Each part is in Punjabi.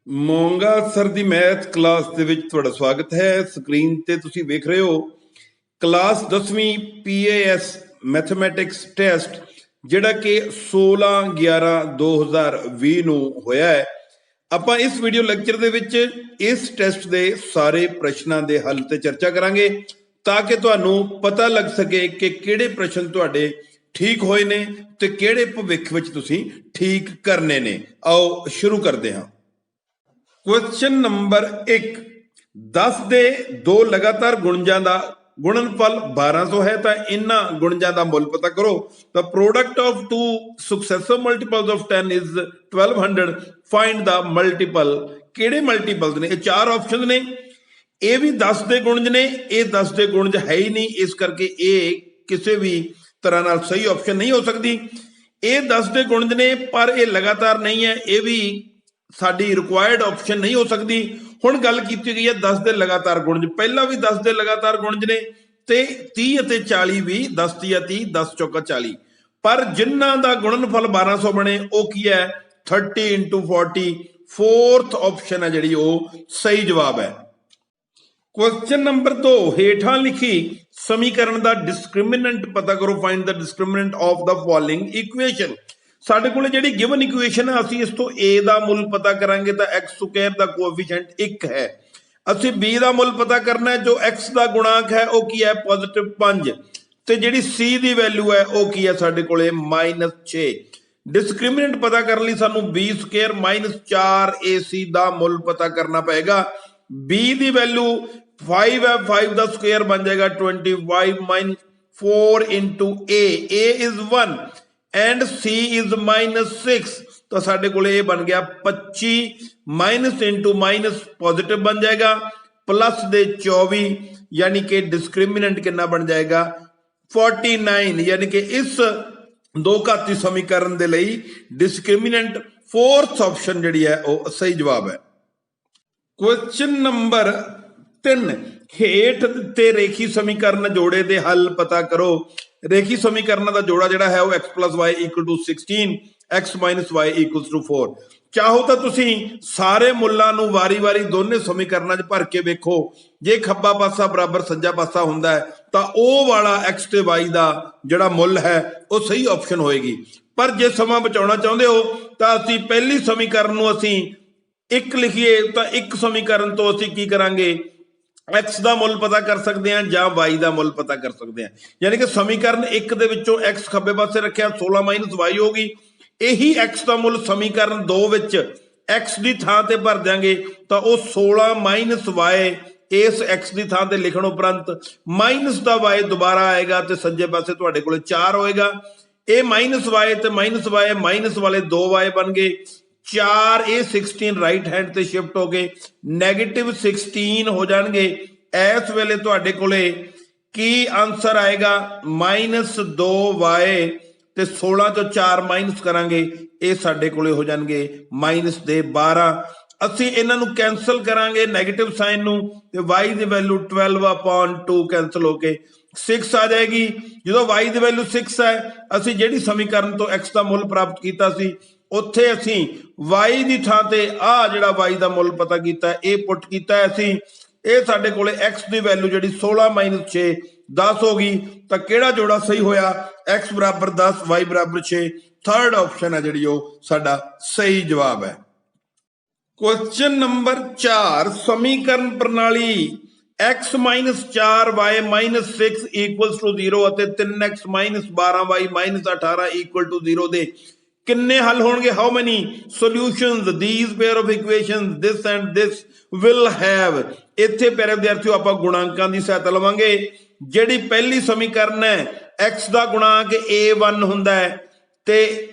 ਮੋਂਗਾ ਸਰ ਦੀ ਮੈਥ ਕਲਾਸ ਦੇ ਵਿੱਚ ਤੁਹਾਡਾ ਸਵਾਗਤ ਹੈ। ਸਕਰੀਨ ਤੇ ਤੁਸੀਂ ਵੇਖ ਰਹੇ ਹੋ ਕਲਾਸ 10ਵੀਂ PAS ਮੈਥਮੈਟਿਕਸ ਟੈਸਟ ਜਿਹੜਾ ਕਿ 16/11/2020 ਨੂੰ ਹੋਇਆ ਹੈ। ਆਪਾਂ ਇਸ ਵੀਡੀਓ ਲੈਕਚਰ ਦੇ ਵਿੱਚ ਇਸ ਟੈਸਟ ਦੇ ਸਾਰੇ ਪ੍ਰਸ਼ਨਾਂ ਦੇ ਹੱਲ ਤੇ ਚਰਚਾ ਕਰਾਂਗੇ ਤਾਂ ਕਿ ਤੁਹਾਨੂੰ ਪਤਾ ਲੱਗ ਸਕੇ ਕਿ ਕਿਹੜੇ ਪ੍ਰਸ਼ਨ ਤੁਹਾਡੇ ਠੀਕ ਹੋਏ ਨੇ ਤੇ ਕਿਹੜੇ ਭਵਿੱਖ ਵਿੱਚ ਤੁਸੀਂ ਠੀਕ ਕਰਨੇ ਨੇ। ਆਓ ਸ਼ੁਰੂ ਕਰਦੇ ਹਾਂ। क्वेश्चन नंबर 1, 10 ਦੇ ਦੋ ਲਗਾਤਾਰ ਗੁਣਜਾਂ ਦਾ ਗੁਣਨਫਲ 1200 ਹੈ ਤਾਂ ਇਹਨਾਂ ਗੁਣਜਾਂ ਦਾ ਮੁੱਲ ਪਤਾ ਕਰੋ। The product of two successive multiples of 10 is 1200. Find the multiple। ਕਿਹੜੇ ਮਲਟੀਪਲਸ ਨੇ? ਇਹ ਚਾਰ ਆਪਸ਼ਨ ਨੇ। ਇਹ ਵੀ 10 ਦੇ ਗੁਣਜ ਨੇ, ਇਹ 10 ਦੇ ਗੁਣਜ ਹੈ ਹੀ ਨਹੀਂ, ਇਸ ਕਰਕੇ ਇਹ ਕਿਸੇ ਵੀ ਤਰ੍ਹਾਂ ਨਾਲ ਸਹੀ ਆਪਸ਼ਨ ਨਹੀਂ ਹੋ ਸਕਦੀ। ਇਹ 10 ਦੇ ਗੁਣਜ ਨੇ ਪਰ ਇਹ ਲਗਾਤਾਰ ਨਹੀਂ ਹੈ, ਇਹ ਵੀ ਸਾਡੀ ਰਿਕੁਆਇਰਡ ਆਪਸ਼ਨ ਨਹੀਂ ਹੋ ਸਕਦੀ। ਹੁਣ ਗੱਲ ਕੀਤੀ ਗਈ ਹੈ 10 ਦੇ ਲਗਾਤਾਰ ਗੁਣਜ, ਪਹਿਲਾਂ ਵੀ 10 ਦੇ ਲਗਾਤਾਰ ਗੁਣਜ ਨੇ ਤੇ 30 ਅਤੇ 40 ਵੀ 10 ਤੀਆ 30 10 ਚੌਕਾ 40, ਪਰ ਜਿਨ੍ਹਾਂ ਦਾ ਗੁਣਨਫਲ 1200 ਬਣੇ ਉਹ ਕੀ ਹੈ? 30 × 40। ਫੋਰਥ ਆਪਸ਼ਨ ਹੈ ਜਿਹੜੀ ਉਹ ਸਹੀ ਜਵਾਬ ਹੈ। ਕੁਐਸਚਨ ਨੰਬਰ 2, ਹੇਠਾਂ ਲਿਖੀ ਸਮੀਕਰਨ ਦਾ ਡਿਸਕ੍ਰਿਮੀਨੈਂਟ ਪਤਾ ਕਰੋ। Find the discriminant of the following equation. ਸਾਡੇ ਕੋਲ ਜਿਹੜੀ ਗਿਵਨ ਇਕੁਏਸ਼ਨ ਹੈ, ਅਸੀਂ ਇਸ ਤੋਂ a ਦਾ ਮੁੱਲ ਪਤਾ ਕਰਾਂਗੇ ਤਾਂ x² ਦਾ ਕੋਐਫੀਸ਼ੀਐਂਟ 1 ਹੈ। ਅਸੀਂ b ਦਾ ਮੁੱਲ ਪਤਾ ਕਰਨਾ ਹੈ, ਜੋ x ਦਾ ਗੁਣਾਂਕ ਹੈ ਉਹ ਕੀ ਹੈ? +5, ਤੇ ਜਿਹੜੀ c ਦੀ ਵੈਲਿਊ ਹੈ ਉਹ ਕੀ ਹੈ ਸਾਡੇ ਕੋਲੇ? -6। ਡਿਸਕ੍ਰਿਮੀਨੈਂਟ ਪਤਾ ਕਰਨ ਲਈ ਸਾਨੂੰ b² - 4ac ਦਾ ਮੁੱਲ ਪਤਾ ਕਰਨਾ ਪਏਗਾ। b ਦੀ ਵੈਲਿਊ 5 ਹੈ, 5 ਦਾ ਸਕੁਅਰ ਬਣ ਜਾਏਗਾ 25 - 4 × a is 1 and c is -6, ਤਾਂ ਸਾਡੇ ਕੋਲੇ ਇਹ ਬਣ ਗਿਆ 25 - ਪੋਜ਼ਿਟਿਵ ਬਣ ਜਾਏਗਾ ਪਲੱਸ ਦੇ 24, ਯਾਨੀ ਕਿ ਡਿਸਕ੍ਰਿਮੀਨੈਂਟ ਕਿੰਨਾ ਬਣ ਜਾਏਗਾ? 49। ਯਾਨੀ ਕਿ ਇਸ ਦੋ ਘਾਤੀ ਸਮੀਕਰਨ ਦੇ ਲਈ ਡਿਸਕ੍ਰਿਮੀਨੈਂਟ ਫੋਰਥ ਆਪਸ਼ਨ ਜਿਹੜੀ ਹੈ ਉਹ ਸਹੀ ਜਵਾਬ ਹੈ। ਕੁਐਸਚਨ ਨੰਬਰ 3, ਹੇਠ ਦਿੱਤੇ ਰੇਖੀ ਸਮੀਕਰਨ ਜੋੜੇ ਦੇ ਹੱਲ ਪਤਾ ਕਰੋ। ਰੇਖੀ ਸਮੀਕਰਨਾਂ ਦਾ ਜੋੜਾ ਜਿਹੜਾ ਹੈ ਉਹ x + y = 16, x - y = 4। ਚਾਹੋ ਤਾਂ ਤੁਸੀਂ ਸਾਰੇ ਮੁੱਲਾਂ ਨੂੰ ਵਾਰੀ-ਵਾਰੀ ਦੋਨੇ ਸਮੀਕਰਨਾਂ 'ਚ ਭਰ ਕੇ ਵੇਖੋ। ਜੇ ਖੱਬਾ ਪਾਸਾ ਬਰਾਬਰ ਸੱਜਾ ਪਾਸਾ ਹੁੰਦਾ ਹੈ ਤਾਂ ਉਹ ਵਾਲਾ x ਤੇ y ਦਾ ਜਿਹੜਾ ਮੁੱਲ ਹੈ ਉਹ ਸਹੀ ਆਪਸ਼ਨ ਹੋਏਗੀ। ਪਰ ਜੇ ਸਮਾਂ ਬਚਾਉਣਾ ਚਾਹੁੰਦੇ ਹੋ ਤਾਂ ਅਸੀਂ ਪਹਿਲੀ ਸਮੀਕਰਨ ਨੂੰ ਅਸੀਂ 1 ਲਿਖੀਏ ਤਾਂ ਇੱਕ ਸਮੀਕਰਨ ਤੋਂ ਅਸੀਂ ਕੀ ਕਰਾਂਗੇ? x ਦਾ ਮੁੱਲ ਪਤਾ ਕਰ ਸਕਦੇ ਹਾਂ ਜਾਂ y ਦਾ ਮੁੱਲ ਪਤਾ ਕਰ ਸਕਦੇ ਹਾਂ। ਯਾਨੀ ਕਿ ਸਮੀਕਰਨ 1 ਦੇ ਵਿੱਚੋਂ x ਖੱਬੇ ਪਾਸੇ ਰੱਖਿਆ 16 - y ਹੋਗੀ। ਇਹੀ x ਦਾ ਮੁੱਲ ਸਮੀਕਰਨ 2 ਵਿੱਚ x ਦੀ ਥਾਂ ਤੇ ਭਰ ਦਿਆਂਗੇ ਤਾਂ ਉਹ 16 - y ਇਸ x ਦੀ ਥਾਂ ਤੇ ਲਿਖਣ ਉਪਰੰਤ ਮਾਈਨਸ ਦਾ y ਦੁਬਾਰਾ ਆਏਗਾ ਤੇ ਸੱਜੇ ਪਾਸੇ ਤੁਹਾਡੇ ਕੋਲੇ 4 ਹੋਏਗਾ। ਇਹ -y ਤੇ -y ਮਾਈਨਸ ਵਾਲੇ 2y ਬਣ ਗਏ 4, ਇਹ 16 ਰਾਈਟ ਹੈਂਡ ਤੇ ਸ਼ਿਫਟ ਹੋ ਗਏ -16 ਹੋ ਜਾਣਗੇ। ਇਸ ਵੇਲੇ ਤੁਹਾਡੇ ਕੋਲੇ ਕੀ ਆਨਸਰ ਆਏਗਾ? -2y ਤੇ 16 ਚੋਂ 4 ਮਾਈਨਸ ਕਰਾਂਗੇ, ਇਹ ਸਾਡੇ ਕੋਲੇ ਹੋ ਜਾਣਗੇ -12। ਅਸੀਂ ਇਹਨਾਂ ਨੂੰ ਕੈਂਸਲ ਕਰਾਂਗੇ ਨੈਗੇਟਿਵ ਸਾਈਨ ਨੂੰ ਤੇ y ਦੀ ਵੈਲਿਊ 12/2 ਕੈਂਸਲ ਹੋ ਕੇ 6 ਆ ਜਾਏਗੀ। ਜਦੋਂ y ਦੀ ਵੈਲਿਊ 6 ਹੈ, ਅਸੀਂ ਜਿਹੜੀ ਸਮੀਕਰਨ ਤੋਂ x ਦਾ ਮੁੱਲ ਪ੍ਰਾਪਤ ਕੀਤਾ ਸੀ ਉੱਥੇ ਅਸੀਂ y ਦੀ ਥਾਂ ਤੇ ਆ ਜਿਹੜਾ y ਦਾ ਮੁੱਲ ਪਤਾ ਕੀਤਾ ਇਹ ਪੁੱਟ ਕੀਤਾ ਅਸੀਂ। ਇਹ ਸਾਡੇ ਕੋਲੇ x ਦੀ ਵੈਲਿਊ ਜਿਹੜੀ 16 - 6 10 ਹੋ ਗਈ। ਤਾਂ ਕਿਹੜਾ ਜੋੜਾ ਸਹੀ ਹੋਇਆ? x = 10 y = 6। ਥਰਡ ਆਪਸ਼ਨ ਹੈ ਜਿਹੜੀ ਉਹ ਸਾਡਾ ਸਹੀ ਜਵਾਬ ਹੈ। ਕੁਐਸਚਨ ਨੰਬਰ 4, ਸਮੀਕਰਨ ਪ੍ਰਣਾਲੀ x - 4y - 6 = 0 ਅਤੇ 3x - 12y - 18 = 0 ਦੇ ਕਿੰਨੇ ਹੱਲ ਹੋਣਗੇ? How many solutions these pair of equations this and this will have। ਇੱਥੇ ਪਿਆਰੇ ਵਿਦਿਆਰਥੀਓ ਆਪਾਂ ਗੁਣਾਂਕਾਂ ਦੀ ਸਹਾਇਤਾ ਲਵਾਂਗੇ। ਜਿਹੜੀ ਪਹਿਲੀ ਸਮੀਕਰਨ ਹੈ x ਦਾ ਗੁਣਾਂਕ a1 ਹੁੰਦਾ ਹੈ ਤੇ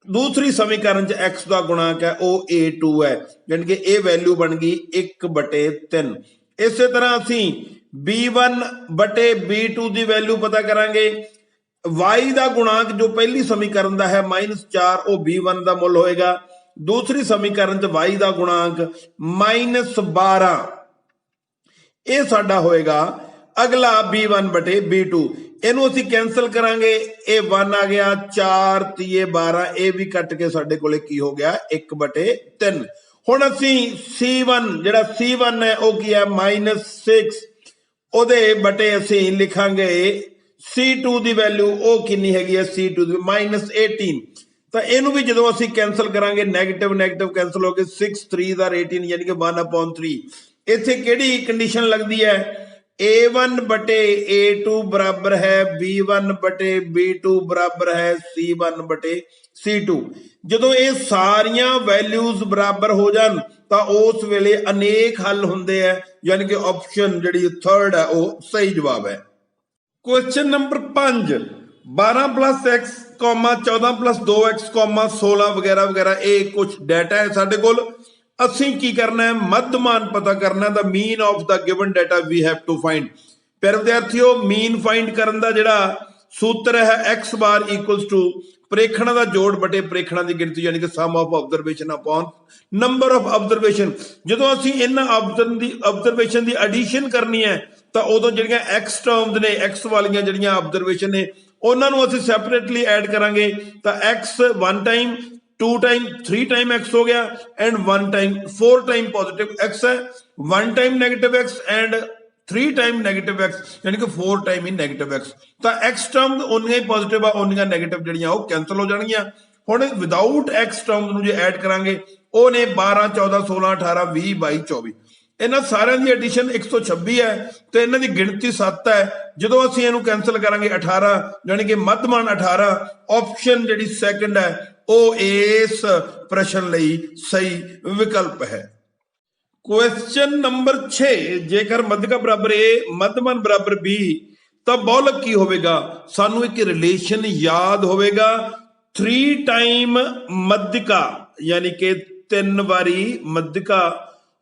ਦੂਸਰੀ ਸਮੀਕਰਨ 'ਚ x ਦਾ ਗੁਣਾਂਕ ਹੈ ਉਹ a2 ਹੈ, ਯਾਨੀ ਕਿ ਇਹ ਵੈਲਿਊ ਬਣ ਗਈ 1/3। ਇਸੇ ਤਰ੍ਹਾਂ ਅਸੀਂ b1/b2 ਦੀ ਵੈਲਿਊ ਪਤਾ ਕਰਾਂਗੇ। y ਦਾ ਗੁਣਾਂਕ ਜੋ ਪਹਿਲੀ ਸਮੀਕਰਨ ਦਾ ਹੈ -4 ਉਹ b1 ਦਾ ਮੁੱਲ ਹੋਏਗਾ। ਦੂਸਰੀ ਸਮੀਕਰਨ 'ਚ y ਦਾ ਗੁਣਾਂਕ -12 ਇਹ ਸਾਡਾ ਹੋਏਗਾ ਅਗਲਾ b1/b2। ਇਹਨੂੰ ਅਸੀਂ ਕੈਂਸਲ ਕਰਾਂਗੇ, ਇਹ 1 ਆ ਗਿਆ 4 ਤੀਏ 12, ਇਹ ਵੀ ਕੱਟ ਕੇ ਸਾਡੇ ਕੋਲੇ ਕੀ ਹੋ ਗਿਆ 1/3। ਹੁਣ ਅਸੀਂ C1 ਜਿਹੜਾ C1 ਹੈ ਉਹ ਕੀ ਹੈ -6 ਉਹਦੇ ਬਟੇ ਅਸੀਂ ਲਿਖਾਂਗੇ C2 ਦੀ ਵੈਲਿਊ ਉਹ ਕਿੰਨੀ ਹੈਗੀ ਹੈ C2 ਦੀ -18 ਤਾਂ ਇਹਨੂੰ ਵੀ ਜਦੋਂ ਅਸੀਂ ਕੈਂਸਲ ਕਰਾਂਗੇ ਨੈਗੇਟਿਵ ਨੈਗੇਟਿਵ ਕੈਂਸਲ ਹੋ ਕੇ 6 3 ਦਾ 18 ਯਾਨੀ ਕਿ 1/3 ਇੱਥੇ ਕਿਹੜੀ ਕੰਡੀਸ਼ਨ ਲੱਗਦੀ ਹੈ A1 ਬਟੇ A2 ਬਰਾਬਰ ਹੈ B1 ਬਟੇ B2 ਬਰਾਬਰ ਹੈ C1 ਬਟੇ C2 ਜਦੋਂ ਇਹ ਸਾਰੀਆਂ ਵੈਲਿਊਜ਼ ਬਰਾਬਰ ਹੋ ਜਾਣ ਤਾਂ ਉਸ ਵੇਲੇ ਅਨੇਕ ਹੱਲ ਹੁੰਦੇ ਆ ਯਾਨੀ ਕਿ ਆਪਸ਼ਨ ਜਿਹੜੀ ਥਰਡ ਹੈ ਉਹ ਸਹੀ ਜਵਾਬ ਹੈ। ਕੁਐਸਚਨ ਨੰਬਰ 5 12 + x, 14 + 2x, 16 ਵਗੈਰਾ ਵਗੈਰਾ ਇਹ ਕੁਝ ਡਾਟਾ ਹੈ ਸਾਡੇ ਕੋਲ। ਅਸੀਂ ਕੀ ਕਰਨਾ ਹੈ ਮੱਧਮਾਨ ਪਤਾ ਕਰਨਾ the mean of the given data we have to find. ਪਰ ਵਿਦਿਆਰਥੀਓ ਮੀਨ ਫਾਈਂਡ ਕਰਨ ਦਾ ਜਿਹੜਾ ਸੂਤਰ ਹੈ x ਬਾਰ = ਪ੍ਰੇਖਣਾਂ ਦਾ ਜੋੜ ਬਟੇ ਪ੍ਰੇਖਣਾਂ ਦੀ ਗਿਣਤੀ ਯਾਨੀ ਕਿ sum of observation upon number of observation. ਜਦੋਂ ਅਸੀਂ ਇਹਨਾਂ ਆਬਜ਼ਰਵੇਸ਼ਨ ਦੀ ਐਡੀਸ਼ਨ ਕਰਨੀ ਹੈ ਤਾਂ ਉਦੋਂ ਜਿਹੜੀਆਂ x ਟਰਮਸ ਨੇ x ਵਾਲੀਆਂ ਜਿਹੜੀਆਂ ਆਬਜ਼ਰਵੇਸ਼ਨ ਨੇ ਉਹਨਾਂ ਨੂੰ ਅਸੀਂ ਸੈਪਰੇਟਲੀ ਐਡ ਕਰਾਂਗੇ ਤਾਂ x 1 time 2 time 3 time x ਹੋ ਗਿਆ and 1 time 4 time positive x ਹੈ 1 time negative x and 3 time negative x ਯਾਨੀ ਕਿ 4 ਟਾਈਮ ਹੀ ਨੈਗੇਟਿਵ x ਤਾਂ x ਟਰਮ ਉਨੀਆਂ ਹੀ ਪੋਜ਼ਿਟਿਵ ਆ ਉਨੀਆਂ ਨੈਗੇਟਿਵ ਜਿਹੜੀਆਂ ਉਹ ਕੈਂਸਲ ਹੋ ਜਾਣਗੀਆਂ। ਹੁਣ ਵਿਦਆਊਟ x ਟਰਮ ਨੂੰ ਜੇ ਐਡ ਕਰਾਂਗੇ ਉਹ ਨੇ 12 14 16 18 20 22 24 ਇਹਨਾਂ ਸਾਰਿਆਂ ਦੀ ਐਡੀਸ਼ਨ 126 ਹੈ ਤੇ ਇਹਨਾਂ ਦੀ ਗਿਣਤੀ 7 ਹੈ। ਜਦੋਂ ਅਸੀਂ ਇਹਨੂੰ ਕੈਂਸਲ ਕਰਾਂਗੇ 18 ਯਾਨੀ ਕਿ ਮੱਧਮਾਨ 18 ਆਪਸ਼ਨ ਜਿਹੜੀ ਸੈਕੰਡ ਹੈ ਉਹ ਇਸ ਪ੍ਰਸ਼ਨ ਲਈ ਸਹੀ ਵਿਕਲਪ ਹੈ। ਕੁਐਸਚਨ ਨੰਬਰ 6 ਜੇਕਰ ਮੱਧਕਾ ਬਰਾਬਰ A ਮੱਧਮਾਨ ਬਰਾਬਰ B ਤਾਂ ਬਹੁਲਕ ਕੀ ਹੋਵੇਗਾ। ਸਾਨੂੰ ਇੱਕ ਰਿਲੇਸ਼ਨ ਯਾਦ ਹੋਵੇਗਾ 3 ਟਾਈਮ ਮੱਧਕਾ ਯਾਨੀ ਕਿ 3 ਵਾਰੀ ਮੱਧਕਾ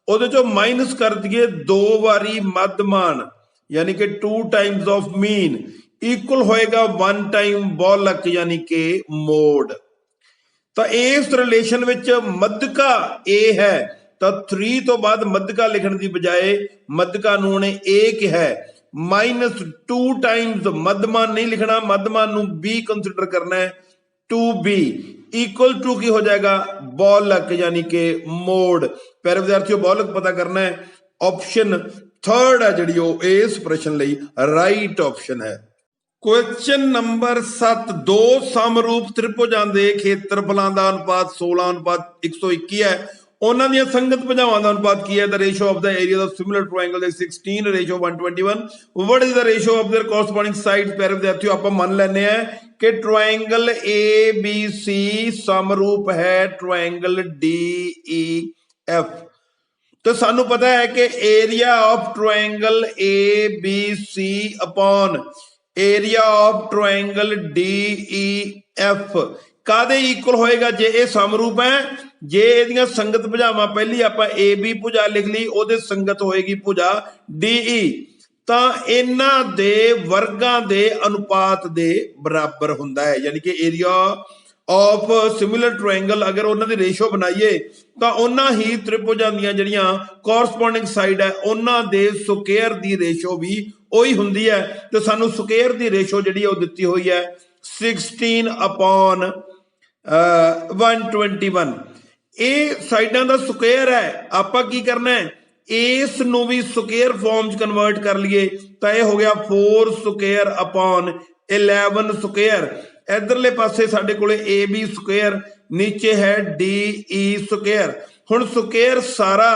ਉਹਦੇ ਚੋਂ ਮਾਈਨਸ ਕਰ ਦਈਏ 2 ਵਾਰੀ ਮੱਧਮਾਨ ਯਾਨੀ ਕਿ 2 ਟਾਈਮਸ ਆਫ ਮੀਨ ਇਕੁਅਲ ਹੋਏਗਾ 1 ਟਾਈਮ ਬਹੁਲਕ ਯਾਨੀ ਕਿ ਮੋਡ। ਤਾਂ ਇਸ ਰਿਲੇਸ਼ਨ ਵਿੱਚ ਮੱਧਕਾ A ਹੈ ਤਾਂ 3 ਤੋਂ ਬਾਅਦ ਮੱਧਕਾ ਲਿਖਣ ਦੀ ਬਜਾਏ ਮੱਧਕਾ ਨੂੰ ਉਹਨੇ A ਕਿਹਾ -2 ਟਾਈਮਸ ਮੱਧਮਾਨ ਨਹੀਂ ਲਿਖਣਾ ਮੱਧਮਾਨ ਨੂੰ B ਕੰਸੀਡਰ ਕਰਨਾ ਹੈ 2B ਇਕੁਅਲ ਟੂ ਕੀ ਹੋ ਜਾਏਗਾ ਬਹੁਲਕ ਯਾਨੀ ਕਿ ਮੋਡ। ਪਿਆਰੇ ਵਿਦਿਆਰਥੀਓ ਬਹੁਲਕ ਪਤਾ ਕਰਨਾ ਹੈ ਆਪਸ਼ਨ ਥਰਡ ਹੈ ਜਿਹੜੀ ਉਹ ਇਸ ਪ੍ਰਸ਼ਨ ਲਈ ਰਾਈਟ ਆਪਸ਼ਨ ਹੈ। ਕੁਐਸਚਨ ਨੰਬਰ 7 ਦੋ ਸਮਰੂਪ ਤ੍ਰਿਭੁਜਾਂ ਦੇ ਖੇਤਰਫਲਾਂ ਦਾ ਅਨੁਪਾਤ 16:121 ਹੈ ਉਹਨਾਂ ਦੀਆਂ ਸੰਗਤ ਭੁਜਾਵਾਂ ਦਾ ਅਨੁਪਾਤ ਕੀ ਹੈ। The ratio of the area of similar triangle is 16 ratio 121 what is the ratio of their corresponding sides. ਪਿਆਰੇ ਵਿਦਿਆਰਥੀਓ ਆਪਾਂ ਮੰਨ ਲੈਂਦੇ ਆ ਕਿ ਟ੍ਰਾਇੰਗਲ ABC ਸਮਰੂਪ ਹੈ ਟ੍ਰਾਇੰਗਲ DEF तो सानू पता है कि area of triangle ABC upon area of triangle DEF कादे इक्वल होएगा जे ये समरूप है जे इहदियां संगत भुजावां पहली आपां AB भुजा लिख ली ओदे संगत होएगी भुजा DE तां इन्हां दे वर्गां दे अनुपात दे बराबर हुंदा है यानी कि एरिया ऑफ सिमिलर ट्रायंगल अगर उन्होंने रेशो बनाइए तो उन्होंने ही त्रिभुजां ਦੀਆਂ ਜਿਹੜੀਆਂ ਕੋਰਸਪੋਂਡਿੰਗ ਸਾਈਡ ਹੈ ਉਹਨਾਂ ਦੇ ਸਕੁਅਰ ਦੀ ਰੇਸ਼ੋ ਵੀ ਉਹੀ ਹੁੰਦੀ ਹੈ ਤੇ ਸਾਨੂੰ ਸਕੁਅਰ ਦੀ ਰੇਸ਼ੋ ਜਿਹੜੀ ਉਹ ਦਿੱਤੀ ਹੋਈ ਹੈ 16/121 ਇਹ ਸਾਈਡਾਂ ਦਾ ਸਕੁਅਰ ਹੈ। ਆਪਾਂ ਕੀ ਕਰਨਾ ਹੈ ਇਸ ਨੂੰ ਵੀ ਸਕੁਅਰ ਫਾਰਮ ਚ ਕਨਵਰਟ ਕਰ ਲਈਏ ਤਾਂ ਇਹ ਹੋ ਗਿਆ 4/11 ਸਕੁਅਰ। इधरले पासे साडे कोले AB स्क्वायर नीचे है DE स्क्वायर। हुण स्क्वायर सारा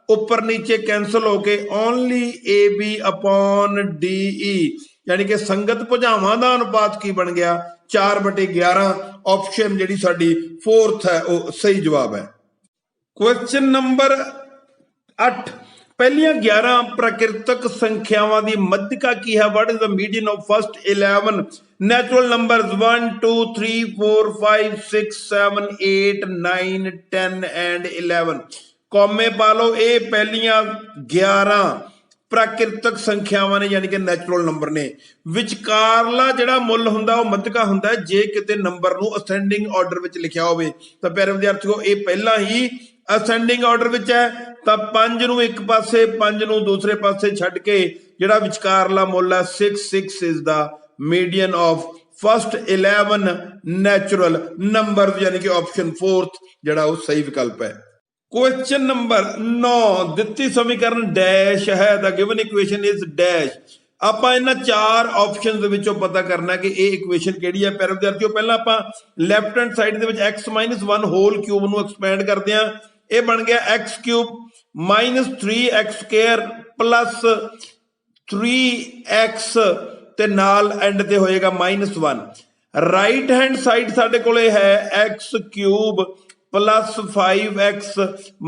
ऊपर नीचे कैंसल होके ओनली AB अपॉन DE यानी कि संगत भुजावां दा अनुपात की बन गया 4/11। ऑप्शन जिहड़ी साडी फोर्थ है वो सही जवाब है। क्वेश्चन नंबर 8 पहलियां 11 प्राकृतिक संख्यावां दी मध्यका की है। What is the median of first 11 natural numbers 1 2 3 4 5 6 7 8 9 10 and 11 कॉमे पा लो। ये पहलियां 11 प्राकृतिक संख्यावां ने यानी कि नैचुरल नंबर ने। विचकारला जिहड़ा मुੱਲ ਹੁੰਦਾ ਉਹ ਮੱਧਕਾ ਹੁੰਦਾ ਜੇ ਕਿਤੇ ਨੰਬਰ ਨੂੰ ਅਸੈਂਡਿੰਗ ਆਰਡਰ ਵਿੱਚ ਲਿਖਿਆ ਹੋਵੇ ਤਾਂ ਪਿਆਰੇ ਵਿਦਿਆਰਥੀਓ ਇਹ ਪਹਿਲਾਂ ਹੀ ਅਸੈਂਡਿੰਗ ਆਰਡਰ ਵਿੱਚ ਹੈ ਤਾਂ 5 ਨੂੰ ਇੱਕ ਪਾਸੇ 5 ਨੂੰ ਦੂਸਰੇ ਪਾਸੇ ਛੱਡ ਕੇ ਜਿਹੜਾ ਵਿਚਕਾਰਲਾ ਮੁੱਲ ਹੈ 6 is the median of first 11 natural number यानी कि ऑप्शन फोर्थ जड़ा वो सही विकल्प है। क्वेश्चन नंबर 9 ਦਿੱਤੀ ਸਮੀਕਰਨ ਡੈਸ਼ ਹੈ ਦਾ ਗਿਵਨ ਇਕੁਏਸ਼ਨ ਇਜ਼ ਡੈਸ਼। ਆਪਾਂ ਇਹਨਾਂ ਚਾਰ ਆਪਸ਼ਨਸ ਦੇ ਵਿੱਚੋਂ ਪਤਾ ਕਰਨਾ ਕਿ ਇਹ ਇਕੁਏਸ਼ਨ ਕਿਹੜੀ ਹੈ। ਪਿਆਰੇ ਵਿਦਿਆਰਥੀਓ ਪਹਿਲਾਂ ਆਪਾਂ ਲੈਫਟ ਹੈਂਡ ਸਾਈਡ ਦੇ ਵਿੱਚ x-1 ਹੋਲ ਕਿਊਬ ਨੂੰ ਐਕਸਪੈਂਡ ਕਰਦੇ ਆ। ਇਹ ਬਣ ਗਿਆ x³ -3x² ਪਲੱਸ 3x ਤੇ ਨਾਲ ਐਂਡ ਤੇ ਹੋਏਗਾ -1। ਰਾਈਟ ਹੈਂਡ ਸਾਈਡ ਸਾਡੇ ਕੋਲੇ ਹੈ x³ प्लस 5x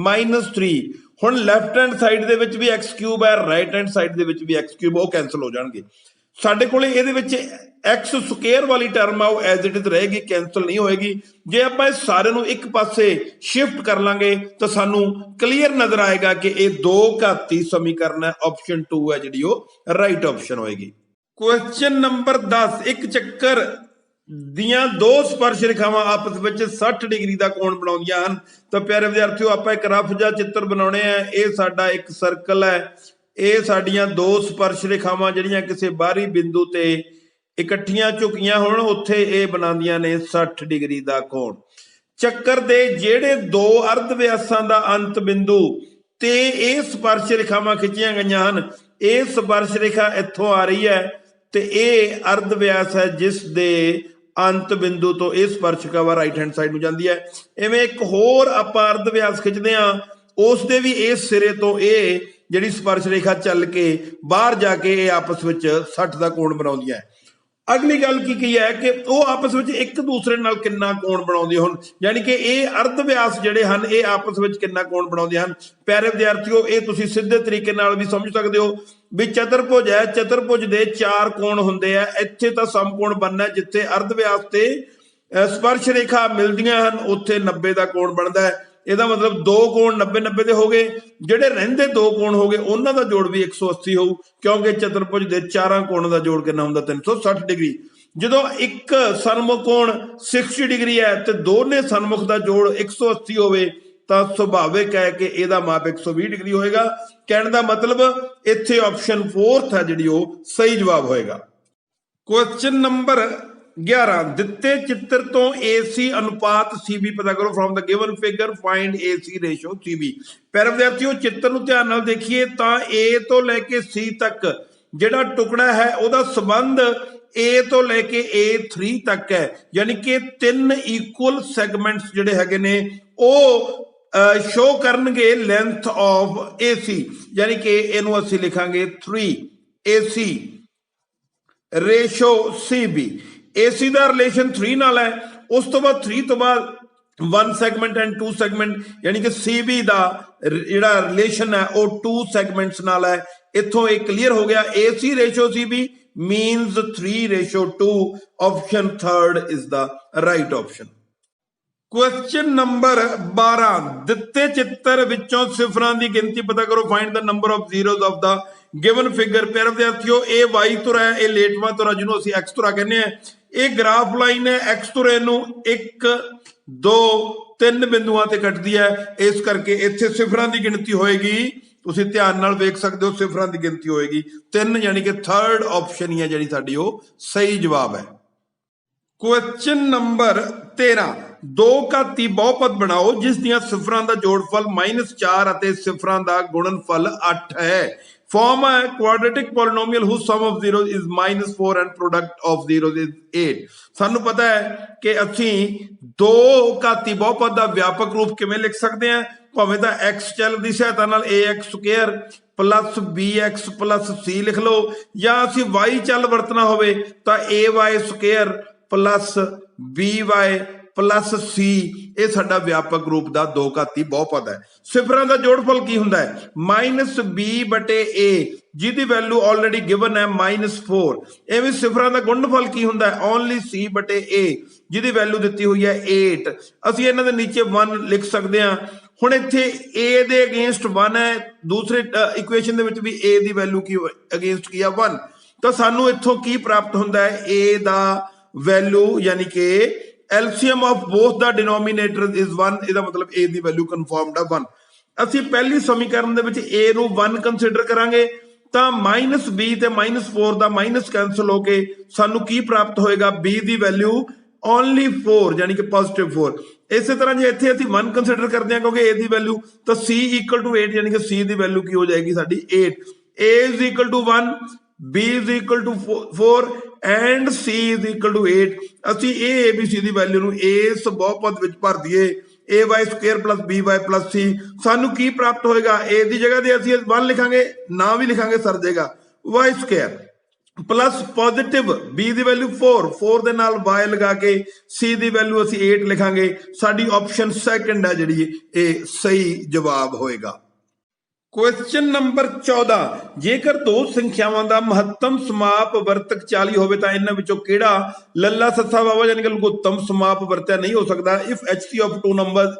-3। ਹੁਣ ਲੈਫਟ ਹੈਂਡ ਸਾਈਡ ਦੇ ਵਿੱਚ ਵੀ x³ ਹੈ, ਰਾਈਟ ਹੈਂਡ ਸਾਈਡ ਦੇ ਵਿੱਚ ਵੀ x³, ਉਹ ਕੈਂਸਲ ਹੋ ਜਾਣਗੇ। ਸਾਡੇ ਕੋਲੇ ਇਹਦੇ ਵਿੱਚ x² ਵਾਲੀ ਟਰਮ ਆ ਉਹ ਐਜ਼ ਇਟ ਇਜ਼ ਰਹੇਗੀ, ਕੈਂਸਲ ਨਹੀਂ ਹੋਏਗੀ। ਜੇ ਆਪਾਂ ਇਸ ਸਾਰੇ ਨੂੰ ਇੱਕ ਪਾਸੇ ਸ਼ਿਫਟ ਕਰ ਲਾਂਗੇ ਤਾਂ ਸਾਨੂੰ ਕਲੀਅਰ ਨਜ਼ਰ ਆਏਗਾ ਕਿ ਇਹ ਦੋ ਘਾਤੀ ਸਮੀਕਰਨ ਹੈ। ਆਪਸ਼ਨ 2 ਹੈ ਜਿਹੜੀ ਉਹ ਰਾਈਟ ਆਪਸ਼ਨ ਹੋਏਗੀ। ਕੁਐਸਚਨ ਨੰਬਰ 10 ਇੱਕ ਚੱਕਰ ਦੀਆਂ ਦੋ ਸਪਰਸ਼ ਰੇਖਾਵਾਂ ਆਪਸ ਵਿੱਚ 60 ਡਿਗਰੀ ਦਾ ਕੋਣ ਬਣਾਉਂਦੀਆਂ ਹਨ। ਤਾਂ ਪਿਆਰੇ ਵਿਦਿਆਰਥੀਓ ਆਪਾਂ ਇੱਕ ਰਫ ਜਿਹਾ ਚਿੱਤਰ ਬਣਾਉਣੇ ਆ। ਇਹ ਸਾਡਾ ਇੱਕ ਸਰਕਲ ਹੈ, ਇਹ ਸਾਡੀਆਂ ਦੋ ਸਪਰਸ਼ ਰੇਖਾਵਾਂ ਜਿਹੜੀਆਂ ਕਿਸੇ ਬਾਹਰੀ ਬਿੰਦੂ ਤੇ ਇਕੱਠੀਆਂ ਝੁਕੀਆਂ ਹੋਣ ਉੱਥੇ ਇਹ ਬਣਾਉਂਦੀਆਂ ਨੇ 60 ਡਿਗਰੀ ਦਾ ਕੋਣ। ਚੱਕਰ ਦੇ ਜਿਹੜੇ ਦੋ ਅਰਧ ਵਿਆਸਾਂ ਦਾ ਅੰਤ ਬਿੰਦੂ ਤੇ ਇਹ ਸਪਰਸ਼ ਰੇਖਾਵਾਂ ਖਿੱਚੀਆਂ ਗਈਆਂ ਹਨ। ਇਹ ਸਪਰਸ਼ ਰੇਖਾ ਇੱਥੋਂ ਆ ਰਹੀ ਹੈ ਤੇ ਇਹ ਅਰਧ ਵਿਆਸ ਹੈ ਜਿਸ ਦੇ ਅੰਤ ਬਿੰਦੂ ਤੋਂ ਇਹ ਸਪਰਸ਼ਿਕਾ ਰਾਈਟ ਹੈਂਡ ਸਾਈਡ ਨੂੰ ਜਾਂਦੀ ਹੈ। ਇਵੇਂ ਇੱਕ ਹੋਰ ਆਪਾਂ ਅਰਧ ਵਿਆਸ ਖਿੱਚਦੇ ਹਾਂ, ਉਸ ਦੇ ਵੀ ਇਸ ਸਿਰੇ ਤੋਂ ਇਹ ਜਿਹੜੀ ਸਪਰਸ਼ ਰੇਖਾ ਚੱਲ ਕੇ ਬਾਹਰ ਜਾ ਕੇ ਇਹ ਆਪਸ ਵਿੱਚ 60 ਦਾ ਕੋਣ ਬਣਾਉਂਦੀਆਂ ਹੈ। ਅਗਲੀ ਗੱਲ ਕੀ ਹੈ ਕਿ ਉਹ ਆਪਸ ਵਿੱਚ ਇੱਕ ਦੂਸਰੇ ਨਾਲ ਕਿੰਨਾ ਕੋਣ ਬਣਾਉਂਦੇ ਹਨ, ਯਾਨੀ ਕਿ ਇਹ ਅਰਧ ਵਿਆਸ ਜਿਹੜੇ ਹਨ ਇਹ ਆਪਸ ਵਿੱਚ ਕਿੰਨਾ ਕੋਣ ਬਣਾਉਂਦੇ ਹਨ। ਪਿਆਰੇ ਵਿਦਿਆਰਥੀਓ ਇਹ ਤੁਸੀਂ ਸਿੱਧੇ ਤਰੀਕੇ ਨਾਲ ਵੀ ਸਮਝ ਸਕਦੇ ਹੋ ਵੀ ਚਤੁਰਭੁਜ ਹੈ, ਚਤੁਰਭੁਜ ਦੇ 4 ਕੋਣ ਹੁੰਦੇ ਆ। ਇੱਥੇ ਤਾਂ ਸਮਕੋਣ ਬਣਨਾ, ਜਿੱਥੇ ਅਰਧ ਵਿਆਸ ਤੇ ਸਪਰਸ਼ ਰੇਖਾ ਮਿਲਦੀਆਂ ਹਨ ਉੱਥੇ 90 ਦਾ ਕੋਣ ਬਣਦਾ ਹੈ। ਇਹਦਾ ਮਤਲਬ ਦੋ ਕੋਣ 90-90 ਦੇ ਹੋ ਗਏ। ਜਿਹੜੇ ਰਹਿੰਦੇ ਦੋ ਕੋਣ ਹੋ ਗਏ ਉਹਨਾਂ ਦਾ ਜੋੜ ਵੀ 180 ਹੋਊ, ਕਿਉਂਕਿ ਚਤੁਰਭੁਜ ਦੇ 4 ਕੋਣ ਦਾ ਜੋੜ ਕਿੰਨਾ ਹੁੰਦਾ 360 ਡਿਗਰੀ। ਜਦੋਂ ਇੱਕ ਸਨਮੁਖ ਕੋਣ 60 ਡਿਗਰੀ ਹੈ ਤੇ ਦੋਨੇ ਸਨਮੁਖ ਦਾ ਜੋੜ 180 ਹੋਵੇ ਤਾਂ ਸੁਭਾਵਿਕ ਹੈ ਕਿ ਇਹਦਾ ਮਾਪ 120 ਡਿਗਰੀ ਹੋਏਗਾ। ਕਹਿਣ ਦਾ ਮਤਲਬ ਇੱਥੇ ਆਪਸ਼ਨ 4 ਹੈ ਜਿਹੜੀ ਉਹ ਸਹੀ ਜਵਾਬ ਹੋਏਗਾ। ਕੁਐਸਚਨ ਨੰਬਰ 11 ਦਿੱਤੇ ਚਿੱਤਰ ਤੋਂ AC ਅਨੁਪਾਤ CB ਪਤਾ ਕਰੋ from the given figure find AC ratio CB। ਪਿਆਰੇ ਵਿਦਿਆਰਥੀਓ ਚਿੱਤਰ ਨੂੰ ਧਿਆਨ ਨਾਲ ਦੇਖੀਏ ਤਾਂ A ਤੋਂ ਲੈ ਕੇ C ਤੱਕ ਜਿਹੜਾ ਟੁਕੜਾ ਹੈ ਉਹਦਾ ਸੰਬੰਧ A ਤੋਂ ਲੈ ਕੇ A3 ਤੱਕ ਹੈ, ਯਾਨੀ ਕਿ 3 ਇਕੁਅਲ ਸੈਗਮੈਂਟਸ ਜਿਹੜੇ ਹੈਗੇ ਨੇ ਉਹ ਸ਼ੋ ਕਰਨਗੇ ਲੈਂਥ ਆਫ AC, ਯਾਨੀ ਕਿ ਇਹਨੂੰ ਅਸੀਂ ਲਿਖਾਂਗੇ 3AC ਰੇਸ਼ੋ CB। AC ਦਾ ਰਿਲੇਸ਼ਨ 3 ਨਾਲ ਹੈ, ਉਸ ਤੋਂ ਬਾਅਦ 3 ਤੋਂ ਬਾਅਦ 1 ਸੈਗਮੈਂਟ ਐਂਡ 2 ਸੈਗਮੈਂਟ, ਯਾਨੀ ਕਿ CB ਦਾ ਜਿਹੜਾ ਰਿਲੇਸ਼ਨ ਹੈ ਉਹ 2 ਸੈਗਮੈਂਟਸ ਨਾਲ ਹੈ। ਇੱਥੋਂ ਇਹ ਕਲੀਅਰ ਹੋ ਗਿਆ AC ratio CB means 3:2। Option 3 is the right option। Question number 12 ਦਿੱਤੇ ਚਿੱਤਰ ਵਿੱਚੋਂ ਸਿਫਰਾਂ ਦੀ ਗਿਣਤੀ ਪਤਾ ਕਰੋ find the number of zeros of the given figure. ਪਿਆਰੇ ਵਿਦਿਆਰਥੀਓ ਇਹ Y ਧੁਰਾ ਹੈ, ਇਹ ਲੇਟਵਾਂ ਧੁਰਾ ਜਿਹਨੂੰ ਅਸੀਂ X ਧੁਰਾ ਕਹਿੰਦੇ ਆ। ਇਹ ਗ੍ਰਾਫ ਲਾਈਨ ਹੈ, X ਧੁਰੇ ਨੂੰ 1 2 3 ਬਿੰਦੂਆਂ ਤੇ ਕੱਟਦੀ ਹੈ, ਇਸ ਕਰਕੇ ਇੱਥੇ ਸਿਫਰਾਂ ਦੀ ਗਿਣਤੀ ਹੋਏਗੀ। ਤੁਸੀਂ ਧਿਆਨ ਨਾਲ ਵੇਖ ਸਕਦੇ ਹੋ ਸਿਫਰਾਂ ਦੀ ਗਿਣਤੀ ਹੋਏਗੀ 3, ਯਾਨੀ ਕਿ 3rd ਆਪਸ਼ਨ ਹੀ ਹੈ ਜਿਹੜੀ ਸਾਡੀ ਉਹ ਸਹੀ ਜਵਾਬ ਹੈ। ਕੁਐਸਚਨ ਨੰਬਰ 13 ਦੋ ਘਾਤੀ ਬਹੁਪਦ ਬਣਾਓ ਜਿਸ ਦੀਆਂ ਸਿਫਰਾਂ ਦਾ ਜੋੜਫਲ -4 ਅਤੇ ਸਿਫਰਾਂ ਦਾ ਗੁਣਨਫਲ 8 ਹੈ। Form a quadratic polynomial whose sum of zeros is -4 and product of zeros is 8। ਸਾਨੂੰ ਪਤਾ ਹੈ ਕਿ ਅਸੀਂ ਦੋ ਘਾਤੀ ਬਹੁਪਦ ਦਾ ਵਿਆਪਕ ਰੂਪ ਕਿਵੇਂ ਲਿਖ ਸਕਦੇ ਹਾਂ। ਭਾਵੇਂ ਤਾਂ x ਚਲ ਦੀ ਸਹਾਇਤਾ ਨਾਲ ax² plus bx plus c ਲਿਖ ਲਓ, ਜਾਂ ਅਸੀਂ y ਚਲ ਵਰਤਣਾ ਹੋਵੇ ਤਾਂ ay² plus by plus c। ਇਹ ਸਾਡਾ ਵਿਆਪਕ ਰੂਪ ਦਾ ਦੋ ਘਾਤੀ ਬਹੁਪਦ ਹੈ। ਸਿਫਰਾਂ ਦਾ ਜੋੜਫਲ ਕੀ ਹੁੰਦਾ ਹੈ -b/a ਜਿਹਦੀ ਵੈਲਿਊ ਆਲਰੇਡੀ ਗਿਵਨ ਹੈ -4। ਐਵੇਂ ਸਿਫਰਾਂ ਦਾ ਗੁਣਨਫਲ ਕੀ ਹੁੰਦਾ ਹੈ ਓਨਲੀ c/a ਜਿਹਦੀ ਵੈਲਿਊ ਦਿੱਤੀ ਹੋਈ ਹੈ 8। ਅਸੀਂ ਇਹਨਾਂ ਦੇ ਨੀਚੇ 1 ਲਿਖ ਸਕਦੇ ਹਾਂ। ਹੁਣ ਇੱਥੇ a ਦੇ ਅਗੇਂਸਟ 1 ਹੈ, ਦੂਸਰੇ ਇਕੁਏਸ਼ਨ ਦੇ ਵਿੱਚ ਵੀ a the value Ki against ਕੀ ਆ 1। ਤਾਂ ਸਾਨੂੰ ਇੱਥੋਂ ਕੀ ਪ੍ਰਾਪਤ ਹੁੰਦਾ ਹੈ a ਦਾ ਵੈਲਿਊ, ਯਾਨੀ ਕਿ LCM of both the denominator is 1। ਇਹਦਾ ਮਤਲਬ a ਦੀ ਵੈਲਿਊ ਕਨਫਰਮਡ ਹੈ 1। ਅਸੀਂ ਪਹਿਲੀ ਸਮੀਕਰਨ ਦੇ ਵਿੱਚ a ਨੂੰ 1 ਕੰਸੀਡਰ ਕਰਾਂਗੇ ਤਾਂ -b ਤੇ -4 ਦਾ ਮਾਈਨਸ ਕੈਂਸਲ ਹੋ ਕੇ ਸਾਨੂੰ ਕੀ ਪ੍ਰਾਪਤ ਹੋਏਗਾ b ਦੀ ਵੈਲਿਊ ਓਨਲੀ 4, ਯਾਨੀ ਕਿ +4। ਇਸੇ ਤਰ੍ਹਾਂ ਜੇ ਇੱਥੇ ਅਸੀਂ 1 ਕੰਸੀਡਰ ਕਰਦੇ ਹਾਂ ਕਿਉਂਕਿ a ਦੀ ਵੈਲਿਊ, ਤਾਂ c = 8 ਯਾਨੀ ਕਿ c ਦੀ ਵੈਲਿਊ ਕੀ ਹੋ ਜਾਏਗੀ ਸਾਡੀ 8। a = 1, b = 4 and c = 8। ਅਸੀਂ a b c the value ਨੂੰ ਇਸ ਬਹੁਪਦ ਵਿੱਚ ਭਰ ਦਈਏ ay² + by + c। ਸਾਨੂੰ ਕੀ ਪ੍ਰਾਪਤ ਹੋਏਗਾ? a ਦੀ ਜਗ੍ਹਾ ਤੇ ਅਸੀਂ 1 ਲਿਖਾਂਗੇ, ਨਾ ਵੀ ਲਿਖਾਂਗੇ ਸਰ ਜਾਏਗਾ, y² ਪਲੱਸ ਪੋਜ਼ਿਟਿਵ b ਦੀ ਵੈਲਿਊ 4 ਦੇ ਨਾਲ y ਲਗਾ ਕੇ c ਦੀ ਵੈਲਿਊ ਅਸੀਂ 8 ਲਿਖਾਂਗੇ। ਸਾਡੀ ਆਪਸ਼ਨ ਸੈਕੰਡ ਹੈ ਜਿਹੜੀ ਇਹ ਸਹੀ ਜਵਾਬ ਹੋਏਗਾ। ਕੁਐਸਚਨ ਨੰਬਰ 14, ਜੇਕਰ ਦੋ ਸੰਖਿਆਵਾਂ ਦਾ ਮਹੱਤਮ ਸਮਾਪ ਵਰਤਕ 40 ਹੋਵੇ ਤਾਂ ਇਹਨਾਂ ਵਿੱਚੋਂ ਕਿਹੜਾ ਲੱਲਾ ਸੱਸਾ ਵਾਵਾ ਯਾਨੀ ਕਿ ਲਘੁੱਤਮ ਸਮਾਪ ਵਰਤਿਆ ਨਹੀਂ ਹੋ ਸਕਦਾ? If HC of two numbers